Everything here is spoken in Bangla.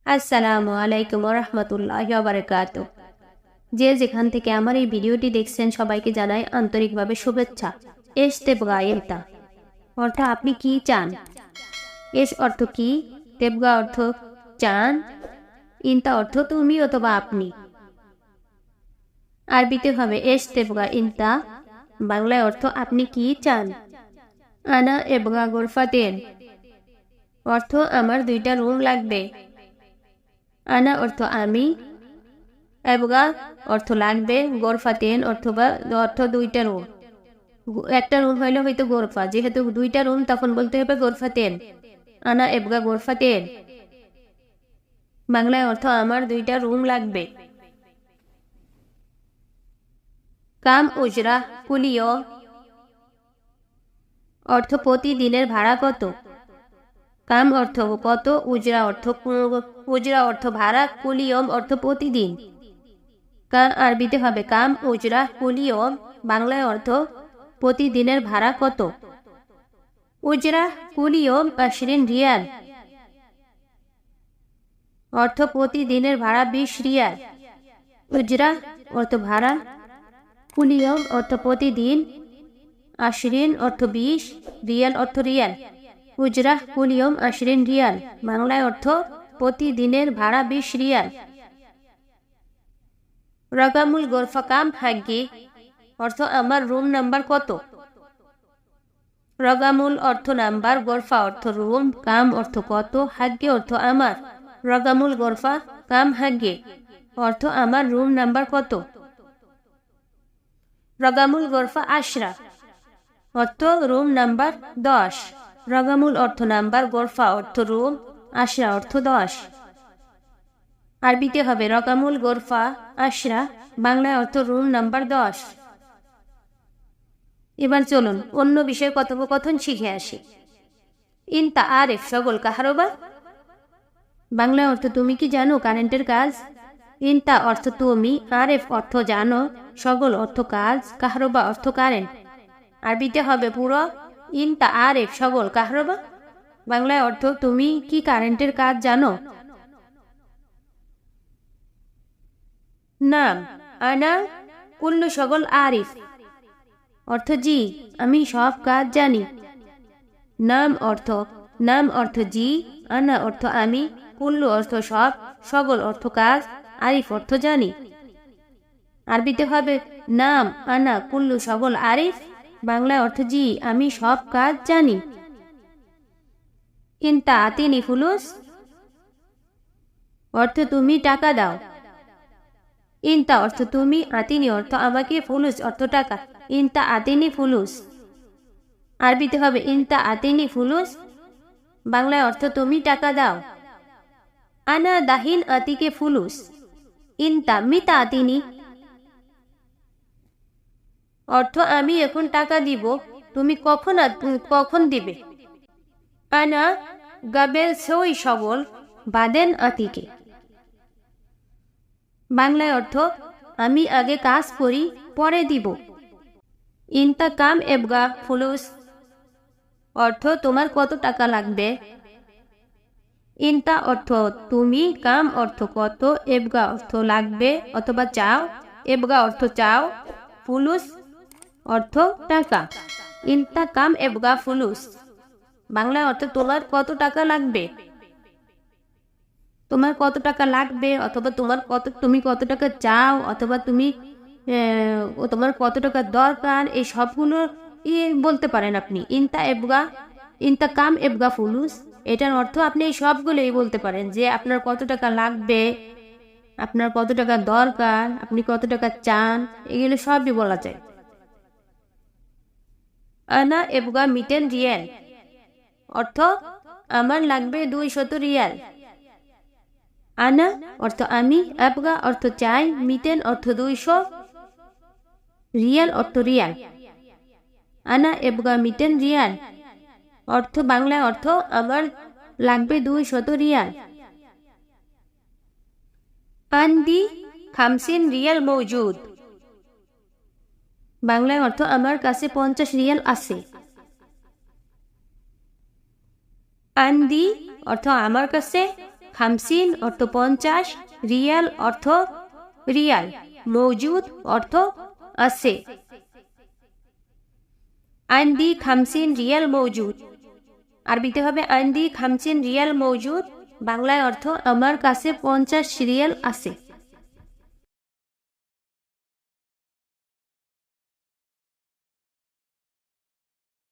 আসসালামু আলাইকুম রহমতুল্লাহি ওয়া বারাকাতুহু। যে যেখান থেকে আমার এই ভিডিওটি দেখছেন সবাইকে জানাই আন্তরিকভাবে শুভেচ্ছা। এশ তেবগা ইনতা অর্থ আপনি কি চান। এশ অর্থ কি, তেবগা অর্থ চান, ইনতা অর্থ তুমি অথবা আপনি। আরবিতে হবে এশ তেবগা ইনতা, বাংলায় অর্থ আপনি কি চান। আনা এবগা গোরফাতেন অর্থ আমার 2টা রুম লাগবে। আনা অর্থ আমি, এবগা অর্থ লাগবে, গোরফাতেন অর্থ 2টা রুম। একটা রুম হইলে হয়তো গোরফা, যেহেতু 2টা রুম তখন বলতে হবে গোরফাতেন। আনা এবগা গোরফাতেন, বাংলায় অর্থ আমার 2টা রুম লাগবে। কাম উজরা কুলিও অর্থ প্রতিদিনের ভাড়া কত। কাম অর্থ কত, উজরা অর্থ ভাড়া, কুলিয়ম অর্থ প্রতিদিন। আরবিতে হবে কাম উজরা কুলিয়ম, বাংলায় অর্থ প্রতিদিনের ভাড়া কত। উজরা কুলিয়ম 20 রিয়াল অর্থ প্রতিদিনের ভাড়া 20 রিয়াল। উজরা অর্থ ভাড়া, কুলিয়ম অর্থ প্রতিদিন, 20 অর্থ 20, রিয়াল অর্থ রিয়াল। উজরা কুলিয়ম 20 রিয়াল, বাংলায় অর্থ প্রতিদিনের ভাড়া 20 রিয়াল। রগামুল গোরফা কাম হাগ্গি অর্থ আমার রুম নাম্বার কত। রগামুল অর্থ নাম্বার, গোরফা অর্থ রুম, কাম অর্থ কত, হাগ্গে অর্থ আমার। রগামুল গোরফা কাম হাগ্গে অর্থ আমার রুম নাম্বার কত। রগামুল গোরফা আশরা অর্থ রুম নাম্বার 10। রগামুল অর্থ নাম্বার, গোরফা অর্থ রুম, আশরা অর্থ 10। আরবিতে হবে রগামুল গোরফা আশরা, বাংলায় অর্থ রুম নাম্বার 10। এবার চলুন অন্য বিষয়ে কথোপকথন শিখে আসি। ইনতা আরেফ শগল কাহারবা, বাংলায় অর্থ তুমি কি জানো কারেন্টের কাজ। ইনতা অর্থ তুমি, আরেফ অর্থ জানো, শগল অর্থ কাজ, কাহারবা অর্থ কারেন্ট। আরবিতে হবে পুরো ইনতা আরেফ শগল কাহারবা, বাংলায় অর্থ তুমি কি কারেন্টের কাজ জানো। নাম আনা কুল্লু শগল আরিফ অর্থ জি আমি সব কাজ জানি। নাম অর্থ জি, আনা অর্থ আমি, কুল্লু অর্থ সব, শগল অর্থ কাজ, আরিফ অর্থ জানি। আরবিতে হবে নাম আনা কুল্লু শগল আরিফ, বাংলায় অর্থ জি আমি সব কাজ জানি। ইনতা আতিনি ফুলুস অর্থ তুমি টাকা দাও। ইনতা অর্থ তুমি, আতিনি অর্থ আমাকে, ফুলুস অর্থ টাকা। ইনতা আতিনি ফুলুস, আরবিতে হবে ইনতা আতিনি ফুলুস, বাংলায় অর্থ তুমি টাকা দাও। আনা দাহিন আতিকে ফুলুস, ইনতা মিতা আতিনি অর্থ আমি এখন টাকা দিব, তুমি কখন দিবে। আনা গাবেল সই শগল বাদেন আতিকে, বাংলায় অর্থ আমি আগে কাজ করি পরে দিব। ইনতা কাম এবগা ফুলুস অর্থ তোমার কত টাকা লাগবে। ইনতা অর্থ তুমি, কাম অর্থ কত, এবগা অর্থ লাগবে অথবা চাও, এবগা অর্থ চাও, ফুলুস অর্থ টাকা। ইনতা কাম এবগা ফুলুস, বাংলায় অর্থ তোমার কত টাকা লাগবে। তোমার কত টাকা লাগবে অথবা তুমি কত টাকা চাও অথবা তোমার কত টাকা দরকার, এই সবগুলো বলতে পারেন আপনি। ইনতা কাম এবগা ফুলুস, এটার অর্থ আপনি এই সবগুলোই বলতে পারেন যে আপনার কত টাকা লাগবে, আপনার কত টাকা দরকার, আপনি কত টাকা চান, এগুলো সবই বলা যায়। আনা এবগা মিটেন রিয়াল অর্থ আমার লাগবে 200 রিয়াল। আনা অর্থ আমি, এবগা অর্থ চাই, মিটেন অর্থ 200, রিয়াল অর্থ রিয়াল। আনা এবগা মিটেন রিয়াল অর্থ বাংলায় অর্থ আমার লাগবে 200 রিয়াল। আন্দি 50 রিয়াল মৌজুদ, বাংলায় অর্থ আমার কাছে 50 রিয়াল আছে। আন্দি অর্থ আমার কাছে, খামসিন অর্থ 50, রিয়াল অর্থ রিয়াল, মৌজুদ অর্থ আছে। আইন্দি খামসিন রিয়াল মৌজুদ, আরবিতে হবে আইন্দি খামসিন রিয়াল মৌজুদ, বাংলায় অর্থ আমার কাছে 50 রিয়াল আছে।